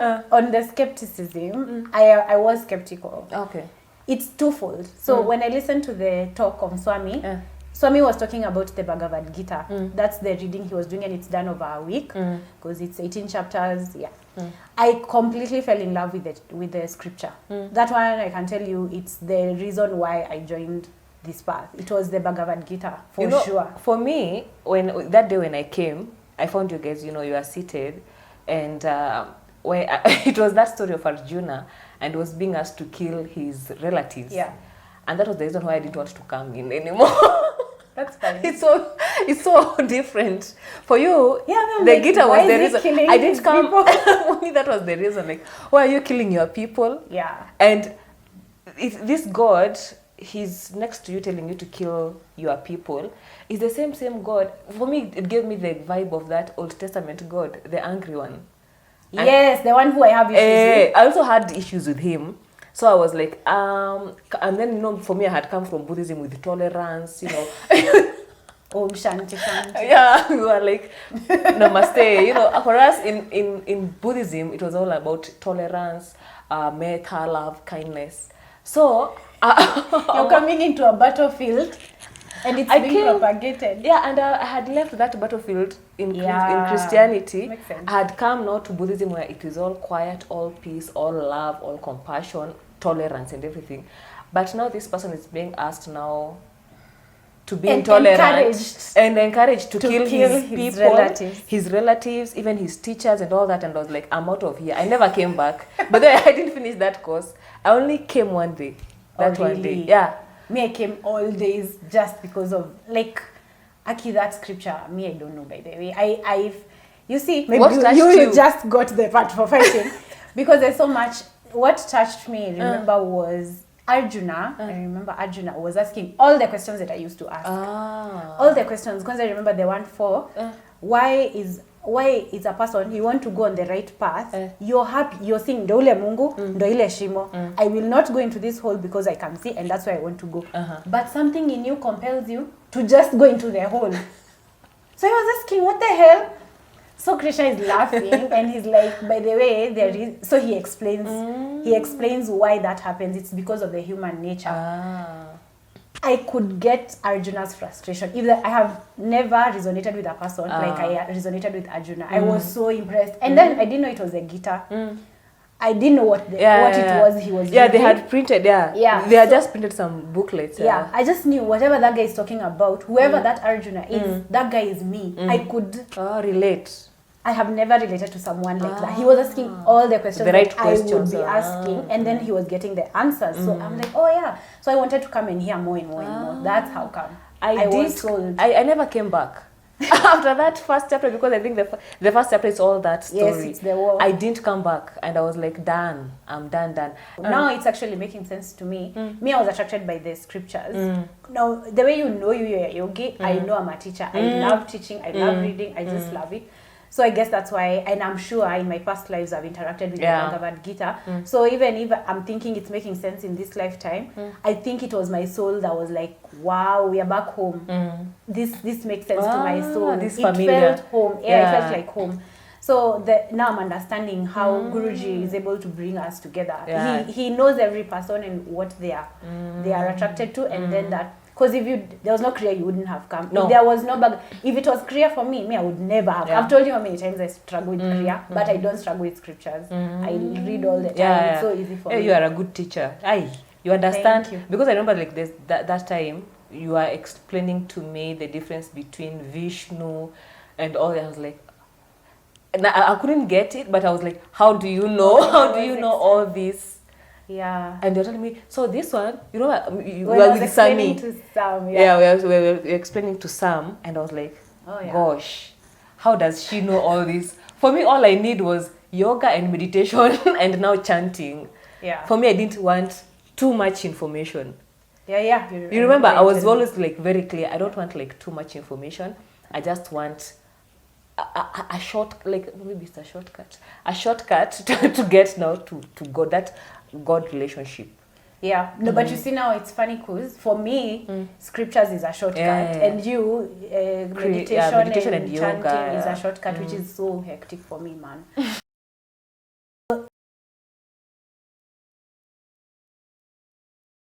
On the skepticism, I was skeptical. Okay. It's twofold. So when I listened to the talk of Swami, Swami was talking about the Bhagavad Gita. That's the reading he was doing, and it's done over a week because it's 18 chapters. Yeah. I completely fell in love with the scripture. That one, I can tell you, it's the reason why I joined this path. It was the Bhagavad Gita, for sure. For me, that day when I came, I found you guys, you are seated, and it was that story of Arjuna, and was being asked to kill his relatives. Yeah. And that was the reason why I didn't want to come in anymore. That's funny. It's so different. For you, the like, Gita was the reason. I didn't come. For me, that was the reason. Like, why are you killing your people? Yeah. And this God, he's next to you telling you to kill your people, is the same God. For me, it gave me the vibe of that Old Testament God, the angry one. Yes, the one who I have issues with. I also had issues with him. So I was like, and then, for me, I had come from Buddhism with tolerance, Om Shanti Shanti. Yeah, we were like, namaste. For us in Buddhism, it was all about tolerance, metta, love, kindness. So you're coming into a battlefield, and it's being propagated. Yeah, and I had left that battlefield in Christianity. Makes sense. I had come now to Buddhism, where it is all quiet, all peace, all love, all compassion, tolerance, and everything. But now this person is being asked now to be intolerant and encouraged to kill his people, his relatives, even his teachers and all that. And I was like, I'm out of here. I never came back. But then I didn't finish that course. I only came one day. One day. Yeah. Me, I came all days just because of, like, Aki, that scripture, me, I don't know, by the way. You see, maybe you just got the part for fighting. Because there's so much. What touched me, remember, was Arjuna. I remember Arjuna was asking all the questions that I used to ask. All the questions. Because I remember the one for, why is a person, you want to go on the right path, you're happy, you're saying, ndo ule Mungu, ndo ile shimo. I will not go into this hole because I can see, and that's where I want to go. But something in you compels you to just go into the hole. So I was asking, what the hell? So Krishna is laughing, and he's like, by the way, so he explains why that happens. It's because of the human nature. I could get Arjuna's frustration. I have never resonated with a person like I resonated with Arjuna. I was so impressed. And then I didn't know it was a guitar. I didn't know what it was he was reading. They had printed, They had just printed some booklets. Yeah, I just knew whatever that guy is talking about, whoever that Arjuna is, that guy is me. I could relate. I have never related to someone like that. He was asking all the questions that I would be asking, and then he was getting the answers. So I'm like, oh yeah. So I wanted to come and hear more and more and more. That's how come. I was told. I never came back. After that first chapter, because I think the first chapter is all that story. Yes, it's the war. I didn't come back, and I was like, done. I'm done. Now it's actually making sense to me. Me, I was attracted by the scriptures. Now, the way you're a yogi, I know I'm a teacher. I love teaching. I love reading. I just love it. So I guess that's why, and I'm sure in my past lives I've interacted with the Bhagavad Gita. So even if I'm thinking it's making sense in this lifetime, I think it was my soul that was like, wow, we are back home. This makes sense to my soul. It felt home. It felt like home. So now I'm understanding how Guruji is able to bring us together. He knows every person and what they are attracted to, and then that. Because if there was no Kriya, you wouldn't have come. No. If there was no if it was Kriya for me, I would never have. I've told you how many times I struggle with Kriya, but I don't struggle with scriptures. I read all the time. It's so easy for me. You are a good teacher. You understand? Thank you. Because I remember like that time, you are explaining to me the difference between Vishnu and all that. I was like, and I couldn't get it, but I was like, how do you know? How do you know all this? Yeah. And they're telling me, so this one, you know what, we were with Sammy. To Sam, we were explaining to Sam, and I was like, gosh, how does she know all this? For me, all I need was yoga and meditation and now chanting. Yeah. For me, I didn't want too much information. Yeah. You remember, I was always like very clear. I don't want like too much information. I just want a short, like maybe it's a shortcut to get now to God, that God relationship. Yeah, no, but you see now it's funny because for me, scriptures is a shortcut, and you meditation and yoga chanting is a shortcut, which is so hectic for me, man.